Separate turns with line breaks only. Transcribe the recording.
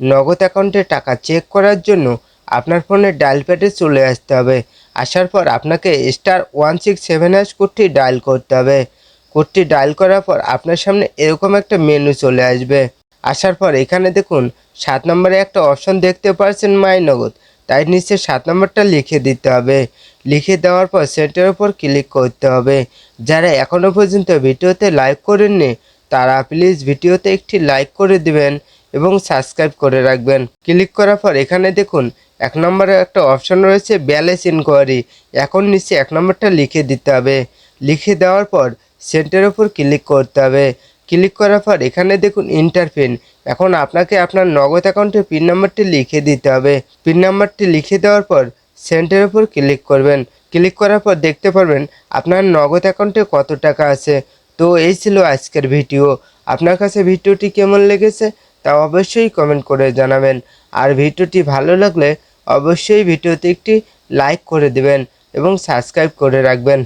নগদ অ্যাকাউন্টে টাকা চেক করার জন্য আপনার ফোনের ডায়াল প্যাডে চলে আসতে হবে। আসার পর আপনাকে *167# কোডটি ডায়াল করতে হবে। কোডটি ডায়াল করার পর আপনার সামনে এরকম একটা মেনু চলে আসবে। আসার পর এখানে দেখুন 7 নম্বরে একটা অপশন দেখতে পাচ্ছেন মাই নগদ, তাই নিচে 7 নম্বরটা লিখে দিতে হবে। লিখে দেওয়ার পর সেন্টারের উপর ক্লিক করতে হবে। যারা এখনও পর্যন্ত ভিডিওতে লাইক করেননি তারা প্লিজ ভিডিওতে একটি লাইক করে দিবেন এবং সাবস্ক্রাইব করে রাখবেন। ক্লিক করার পর এখানে দেখুন 1 নম্বরে একটা অপশন রয়েছে ব্যালেন্স ইনকোয়ারি। এখন নিচে 1 নম্বরটা লিখে দিতে হবে। লিখে দেওয়ার পর সেন্টারের উপর ক্লিক করতে হবে। ক্লিক করার পর এখানে দেখুন ইন্টার পিন। এখন আপনাকে আপনার নগদ অ্যাকাউন্টের পিন নাম্বারটি লিখে দিতে হবে। পিন নাম্বারটি লিখে দেওয়ার পর সেন্টারের উপর ক্লিক করবেন। ক্লিক করার পর দেখতে পারবেন আপনার নগদ অ্যাকাউন্টে কত টাকা আছে। তো এই ছিল আজকের ভিডিও। আপনার কাছে ভিডিওটি কেমন লেগেছে তা অবশ্যই কমেন্ট করে জানাবেন। আর ভিডিওটি ভালো লাগলে অবশ্যই ভিডিওতে একটি লাইক করে দেবেন এবং সাবস্ক্রাইব করে রাখবেন।